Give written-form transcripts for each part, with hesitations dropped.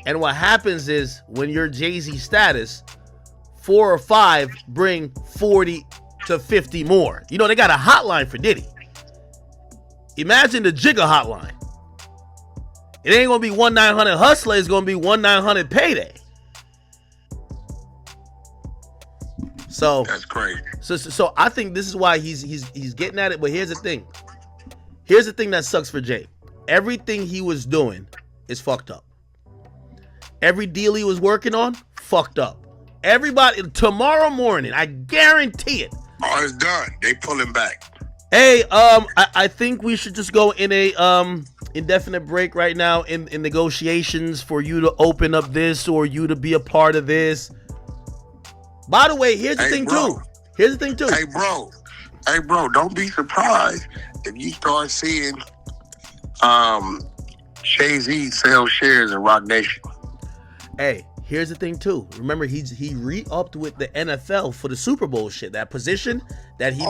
And what happens is when you're Jay-Z status, 4 or 5 bring 40 to 50 more. You know, they got a hotline for Diddy. Imagine the Jigga hotline. It ain't gonna be 1-900 Hustler, it's gonna be 1-900 Payday. So that's crazy. So I think this is why he's getting at it. But here's the thing. Here's the thing that sucks for Jay. Everything he was doing is fucked up. Every deal he was working on, fucked up. Everybody, tomorrow morning, I guarantee it. Oh, it's done. They pulling back. Hey, I think we should just go in a indefinite break right now in negotiations for you to open up this or you to be a part of this. By the way, here's the thing too. Here's the thing too. Hey, bro, don't be surprised if you start seeing Jay-Z sell shares in ROC Nation. Hey, here's the thing too. Remember, he re-upped with the NFL for the Super Bowl shit. That position that he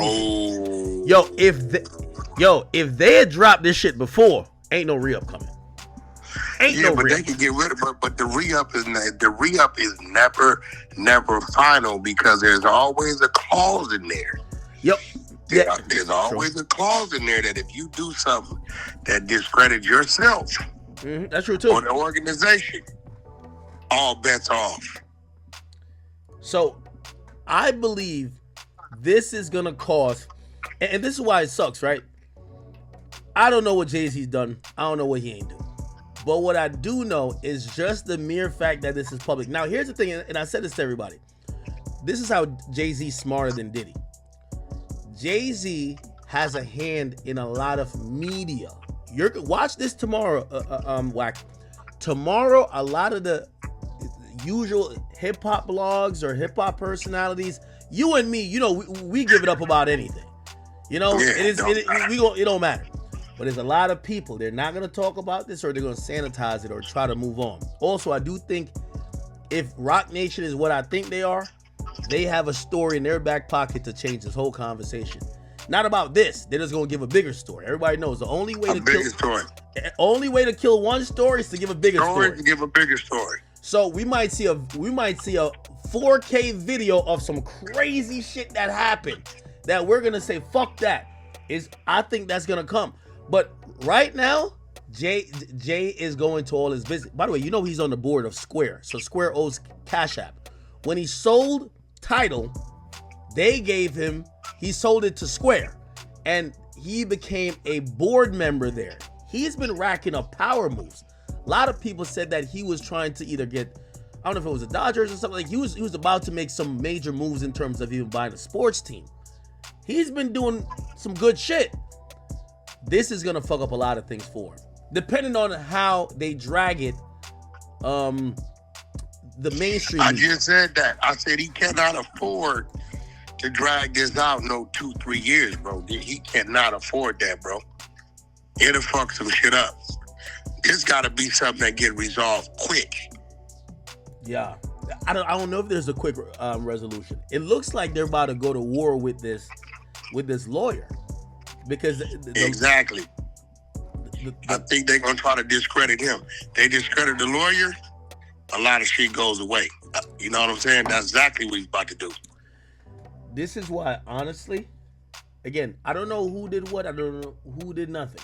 if they had dropped this shit before, ain't no re-up coming. They can get rid of it, but the re-up is never final because there's always a clause in there. Yep. There's always a clause in there that if you do something that discredits yourself, that's true too, or the organization, all bets off. So I believe this is gonna cause, and this is why it sucks, right? I don't know what Jay-Z's done. I don't know what he ain't do. But what I do know is just the mere fact that this is public. Now, here's the thing, and I said this to everybody. This is how Jay-Z's smarter than Diddy. Jay-Z has a hand in a lot of media. Watch this tomorrow, Wack. Tomorrow, a lot of the usual hip-hop blogs or hip-hop personalities, you and me, you know, we give it up about anything. You know, it don't matter. But there's a lot of people, they're not going to talk about this or they're going to sanitize it or try to move on. Also, I do think if ROC Nation is what I think they are, they have a story in their back pocket to change this whole conversation. Not about this. They're just going to give a bigger story. Everybody knows the only way to kill one story is to give a bigger story. To give a bigger story. So we might see a 4K video of some crazy shit that happened that we're going to say, fuck that. I think that's going to come. But right now, Jay is going to all his business. By the way, you know he's on the board of Square. So Square owes Cash App. When he sold Tidal, he sold it to Square. And he became a board member there. He's been racking up power moves. A lot of people said that he was trying to either get, I don't know if it was the Dodgers or something. Like he was about to make some major moves in terms of even buying a sports team. He's been doing some good shit. This is gonna fuck up a lot of things for him, depending on how they drag it. The mainstream. I just said that. I said he cannot afford to drag this out no 2-3 years, bro. He cannot afford that, bro. It'll fuck some shit up. It's got to be something that get resolved quick. Yeah, I don't know if there's a quick resolution. It looks like they're about to go to war with this lawyer. Because exactly. I think they're going to try to discredit him. They discredit the lawyer, a lot of shit goes away. You know what I'm saying? That's exactly what he's about to do. This is why, honestly, again, I don't know who did what. I don't know who did nothing.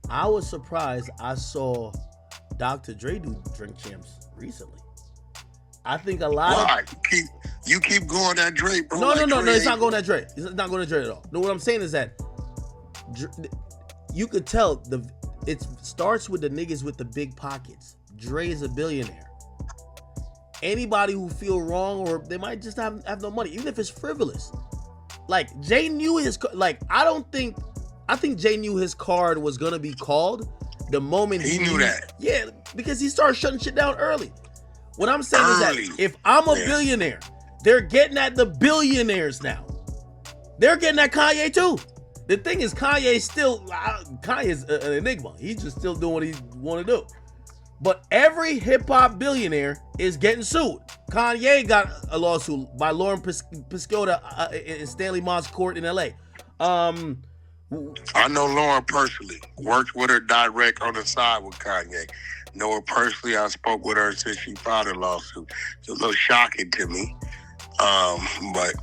I was surprised I saw Dr. Dre do Drink Champs recently. I think a lot of... You keep going at Dre, bro. No, it's not going at Dre. It's not going at Dre at all. No, what I'm saying is that you could tell it starts with the niggas with the big pockets. Dre is a billionaire. Anybody who feel wrong or they might just have no money, even if it's frivolous. Like Jay knew I think Jay knew his card was gonna be called the moment he knew that. Yeah, because he started shutting shit down early. What I'm saying is that if I'm a billionaire, they're getting at the billionaires now. They're getting at Kanye too. The thing is, Kanye's an enigma. He's just still doing what he want to do. But every hip-hop billionaire is getting sued. Kanye got a lawsuit by Lauren Piscota in Stanley Moss Court in LA. I know Lauren personally. Worked with her direct on the side with Kanye. Know her personally. I spoke with her since she filed her lawsuit. It's a little shocking to me. But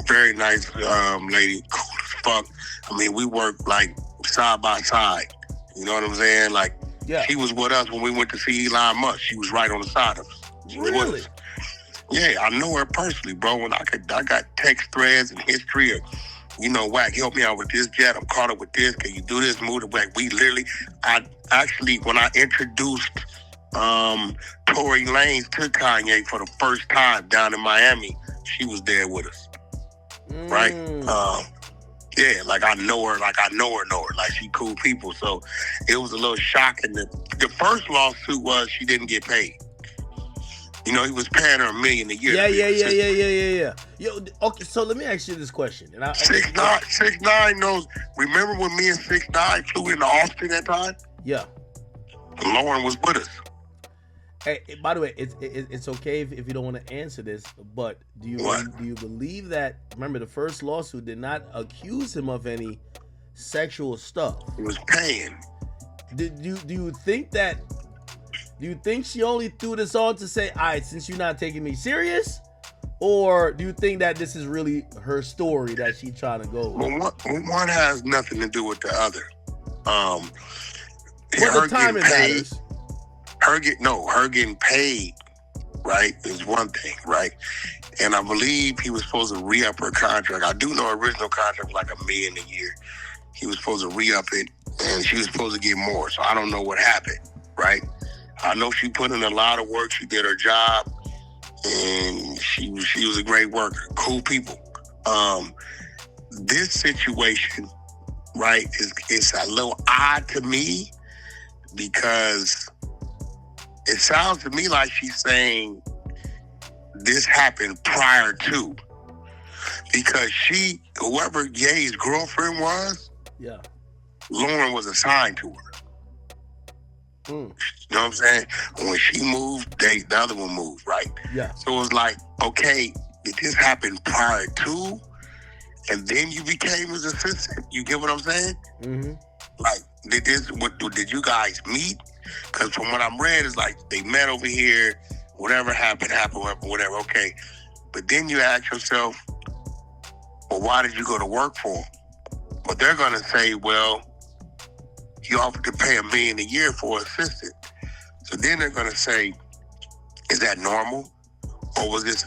very nice lady, cool as fuck. I mean, we worked like side by side. You know what I'm saying? Like, yeah. She was with us when we went to see Elon Musk. She was right on the side of us. She was really? with us. Yeah, I know her personally, bro. And I got text threads and history of, you know, Wack, help me out with this jet. I'm caught up with this. Can you do this? Move the Wack. We literally, when I introduced Tory Lanez to Kanye for the first time down in Miami, she was there with us. Right? Yeah, like I know her. Like she cool people. So it was a little shocking. The first lawsuit was she didn't get paid. You know, he was paying her $1 million a year. Yeah. Yo, okay, so let me ask you this question. And 6ix9ine knows. Remember when me and 6ix9ine flew into Austin that time? Yeah. Lauren was with us. Hey, by the way, it's okay if you don't want to answer this, but do you believe that? Remember, the first lawsuit did not accuse him of any sexual stuff. He was paying. Do you think that? Do you think she only threw this on to say, all right, since you're not taking me serious? Or do you think that this is really her story that she's trying to go with? Well, one has nothing to do with the other. Well, the timing matters. Her getting paid, right, is one thing, right? And I believe he was supposed to re-up her contract. I do know her original contract was like $1 million a year. He was supposed to re-up it, and she was supposed to get more. So I don't know what happened, right? I know she put in a lot of work. She did her job, and she was a great worker. Cool people. This situation, right, is a little odd to me because it sounds to me like she's saying this happened prior to, because whoever Ye's girlfriend was, yeah, Lauren was assigned to her. You know what I'm saying? When she moved, the other one moved, right? Yeah. So it was like, okay, did this happen prior to, and then you became his assistant? You get what I'm saying? Mm-hmm. Like, did you guys meet? Because from what I'm read, it's like they met over here, whatever happened, whatever, okay. But then you ask yourself, well, why did you go to work for him? But they're going to say, well, he offered to pay $1 million a year for an assistant. So then they're going to say, is that normal? Or was this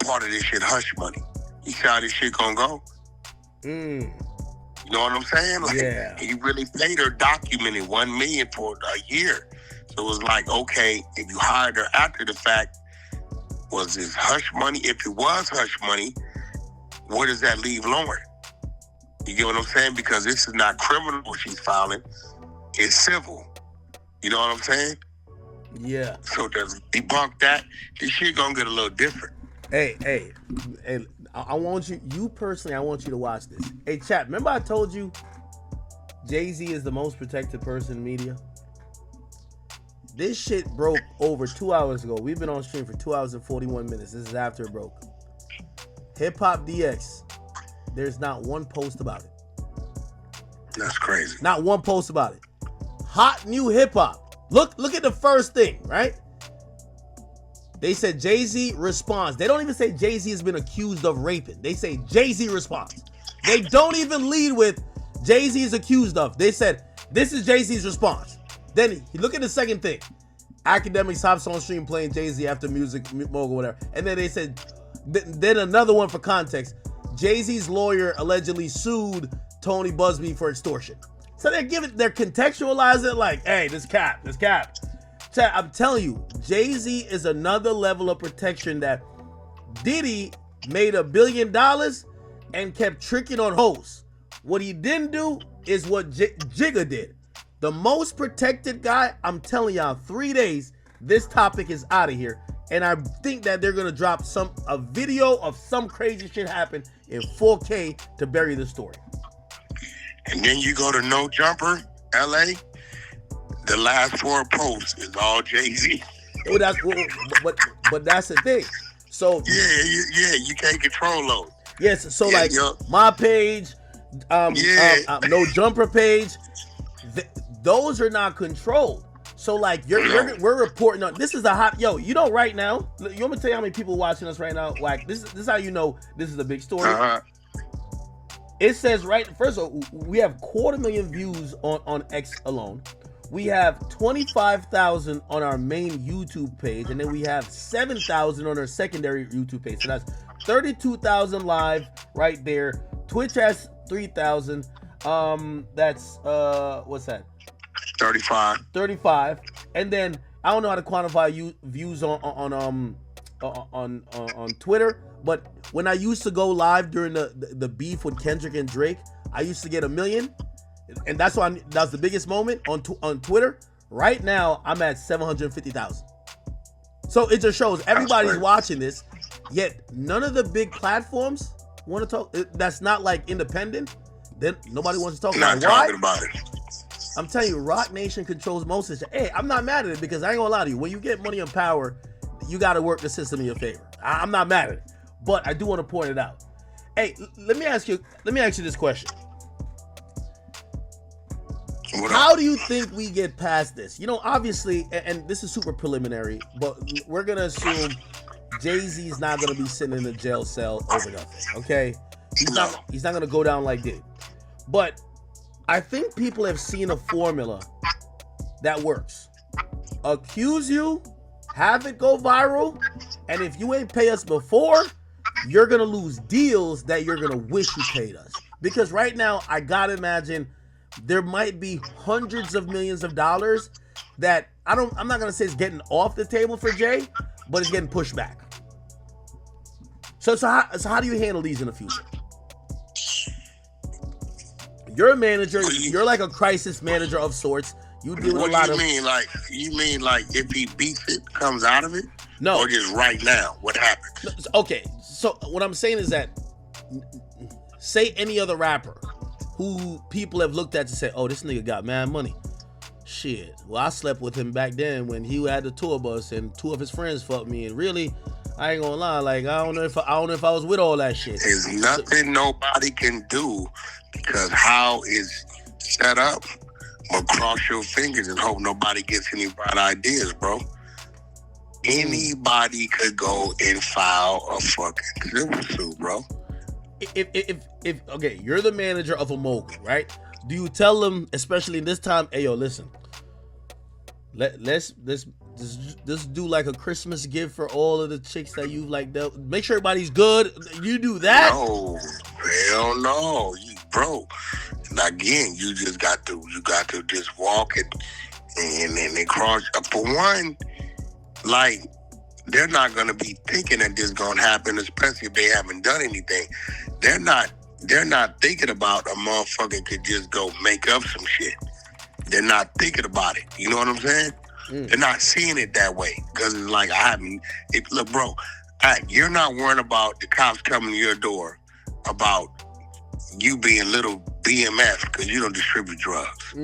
part of this shit hush money? You see how this shit going to go? You know what I'm saying? Like, yeah. He really paid her documented $1 million for a year. So it was like, okay, if you hired her after the fact, was this hush money? If it was hush money, where does that leave Lauren? You get what I'm saying? Because this is not criminal what she's filing. It's civil. You know what I'm saying? Yeah. So to debunk that, this shit gonna get a little different. Hey, I want you personally, I want you to watch this. Hey, chat, remember I told you Jay-Z is the most protected person in media? This shit broke over 2 hours ago. We've been on stream for 2 hours and 41 minutes. This is after it broke. Hip Hop DX, there's not one post about it. That's crazy. Not one post about it. Hot new hip hop. Look at the first thing, right? They said Jay-Z responds. They don't even say Jay-Z has been accused of raping. They say Jay-Z responds. They don't even lead with Jay-Z is accused of. They said this is Jay-Z's response. Then you look at the second thing. Akademiks hops on stream playing Jay-Z after music mogul, whatever. And then they said, then another one for context. Jay-Z's lawyer allegedly sued Tony Busby for extortion. So they're contextualizing it like, hey, this cap. Chat, I'm telling you, Jay-Z is another level of protection that Diddy made $1 billion and kept tricking on hosts. What he didn't do is what Jigga did. The most protected guy, I'm telling y'all, 3 days, this topic is out of here. And I think that they're gonna drop a video of some crazy shit happen in 4K to bury the story. And then you go to No Jumper, LA. The last 4 posts is all Jay-Z. But that's the thing. So yeah, you can't control those. Yes, so yeah, like my page, No jumper page. Those are not controlled. So like we're reporting on, this is a hot, you know, right now, you want me to tell you how many people watching us right now? Like this is how you know this is a big story. It says first of all, we have 250,000 views on X alone. We have 25,000 on our main YouTube page, and then we have 7,000 on our secondary YouTube page. So that's 32,000 live right there. Twitch has 3,000. That's what's that? 35. And then I don't know how to quantify views on Twitter, but when I used to go live during the beef with Kendrick and Drake, I used to get 1 million, and that's the biggest moment on Twitter. Right now, I'm at 750,000. So it just shows everybody's watching this, yet none of the big platforms want to talk. That's not like independent. Then nobody wants to talk about it. Why? About it. I'm telling you, ROC Nation controls most of this. Hey, I'm not mad at it because I ain't gonna lie to you. When you get money and power, you got to work the system in your favor. I'm not mad at it, but I do want to point it out. Hey, let me ask you this question. How do you think we get past this? You know, obviously, and this is super preliminary, but we're gonna assume Jay-Z's not gonna be sitting in a jail cell over nothing. Okay, he's not gonna go down like this. But I think people have seen a formula that works. Accuse you, have it go viral, and if you ain't pay us before, you're gonna lose deals that you're gonna wish you paid us. Because right now, I gotta imagine there might be hundreds of millions of dollars that I'm not gonna say it's getting off the table for Jay, but it's getting pushed back. So how do you handle these in the future? You're a manager. You're like a crisis manager of sorts. You deal with a lot of. You mean like if he beats it, comes out of it? No. Or just right now, what happens? Okay, so what I'm saying is that, say any other rapper who people have looked at to say, oh, this nigga got mad money. Shit. Well, I slept with him back then when he had the tour bus and 2 of his friends fucked me, and really, I ain't gonna lie, like I don't know if I was with all that shit. There's nothing nobody can do because how it's set up. But cross your fingers and hope nobody gets any bright ideas, bro. Anybody could go and file a fucking civil suit, bro. If okay, you're the manager of a mogul, right? Do you tell them, especially in this time, hey yo, listen, let's do like a Christmas gift for all of the chicks that you've like dealt. Make sure everybody's good. You do that? No, hell no, bro. And again, you got to just walk it and cross. For one, like they're not gonna be thinking that this is gonna happen, especially if they haven't done anything. They're not thinking about a motherfucker could just go make up some shit. They're not thinking about it. You know what I'm saying? They're not seeing it that way because it's like look, bro, you're not worrying about the cops coming to your door about you being little BMF because you don't distribute drugs,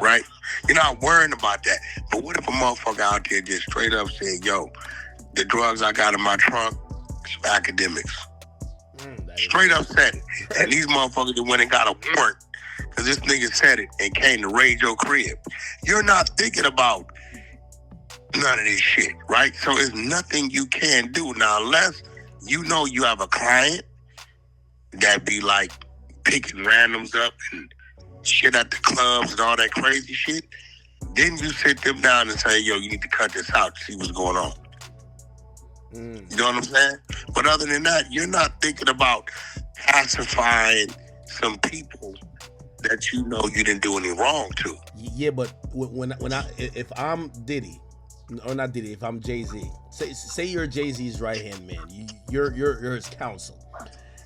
right? You're not worrying about that. But what if a motherfucker out there just straight up saying, yo, the drugs I got in my trunk, it's Akademiks. Straight up said it. And these motherfuckers that went and got a warrant because this nigga said it and came to raid your crib. You're not thinking about none of this shit, right? So there's nothing you can do. Now, unless you know you have a client that be like picking randoms up and shit at the clubs and all that crazy shit, then you sit them down and say, yo, you need to cut this out to see what's going on. You know what I'm saying? But other than that, you're not thinking about pacifying some people that you know you didn't do any wrong to. Yeah, but if I'm Diddy, or not Diddy, if I'm Jay-Z, say you're Jay-Z's right-hand man, you're his counsel.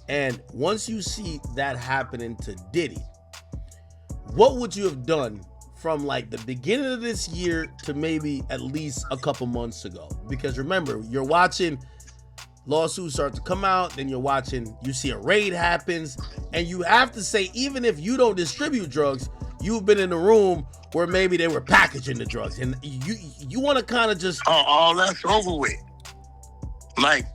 And once you see that happening to Diddy, what would you have done from like the beginning of this year to maybe at least a couple months ago? Because remember, you're watching lawsuits start to come out, then you see a raid happens, and you have to say, even if you don't distribute drugs, you've been in the room where maybe they were packaging the drugs, and you want to kind of just... all that's over with. Like,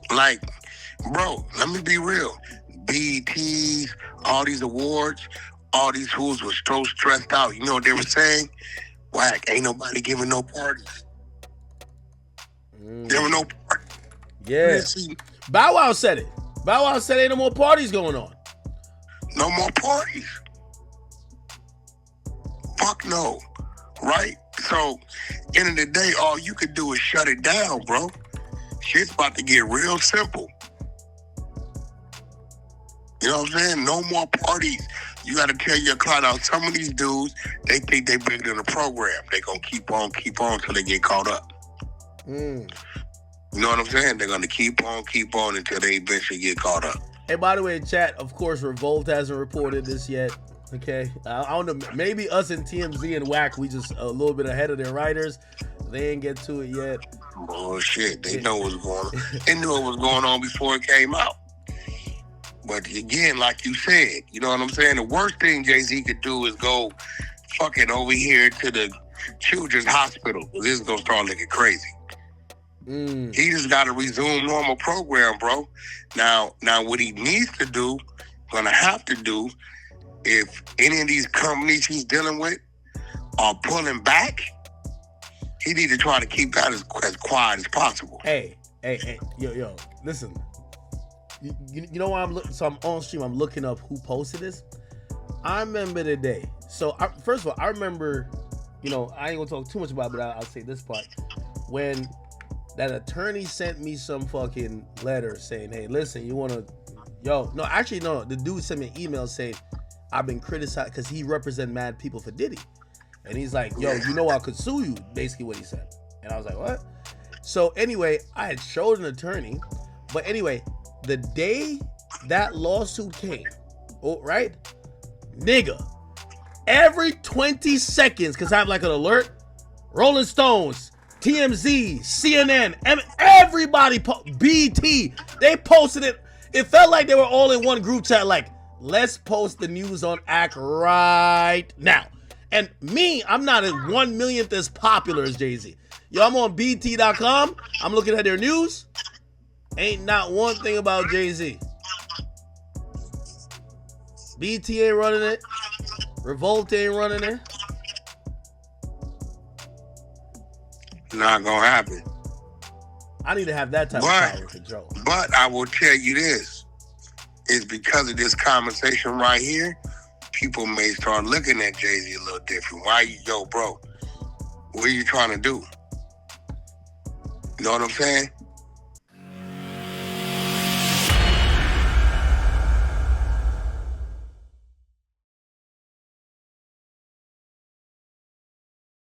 bro, let me be real. BETs, all these awards, all these fools were so stressed out. You know what they were saying? Wack, ain't nobody giving no parties. There were no parties. Yeah. Bow Wow said it. Bow Wow said ain't no more parties going on. No more parties. Fuck no. Right? So, end of the day, all you could do is shut it down, bro. Shit's about to get real simple. You know what I'm saying? No more parties. You got to tell your client out. Some of these dudes, they think they bigger than the program. They going to keep on till they get caught up. You know what I'm saying? They're going to keep on until they eventually get caught up. Hey, by the way, chat, of course, Revolt hasn't reported this yet. Okay? I don't know. Maybe us and TMZ and Wack, we just a little bit ahead of their writers. They ain't get to it yet. Bullshit. They know what's going on. They knew what was going on before it came out. But again, like you said, you know what I'm saying? The worst thing Jay-Z could do is go fucking over here to the children's hospital. This is going to start looking crazy. He just got to resume normal program, bro. Now what he needs to do, gonna have to do, if any of these companies he's dealing with are pulling back, he need to try to keep that as quiet as possible. Hey, yo, listen. You know why so I'm on stream, I'm looking up who posted this. I remember the day. So first of all, I remember, you know, I ain't gonna talk too much about it, but I'll say this part. When that attorney sent me some fucking letter saying, hey, listen, you wanna, the dude sent me an email saying, I've been criticized because he represent mad people for Diddy. And he's like, yo, you know I could sue you, basically what he said. And I was like, what? So anyway, I had showed an attorney, but anyway, the day that lawsuit came, right? Nigga, every 20 seconds, because I have like an alert, Rolling Stones, TMZ, CNN, everybody, BT, they posted it. It felt like they were all in one group chat, like, let's post the news on Act right now. And me, I'm not as 1 millionth as popular as Jay-Z. Yo, I'm on BT.com. I'm looking at their news. Ain't not one thing about Jay-Z. BT ain't running it. Revolt ain't running it. Not gonna happen. I need to have that type of power and control. But I will tell you this. It's because of this conversation right here, people may start looking at Jay-Z a little different. Why you, bro, what are you trying to do? You know what I'm saying?